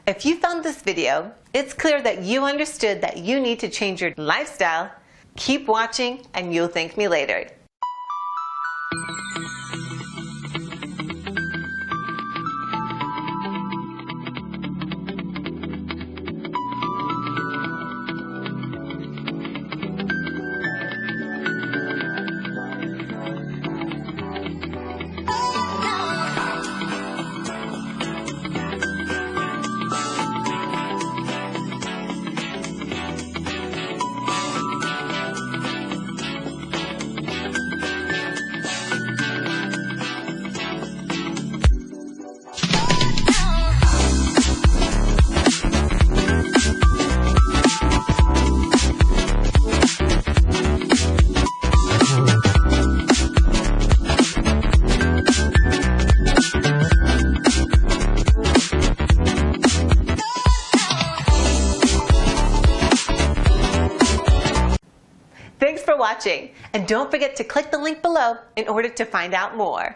If you found this video, it's clear that you understood that you need to change your lifestyle. Keep watching and you'll thank me later. Thanks for watching, and don't forget to click the link below in order to find out more.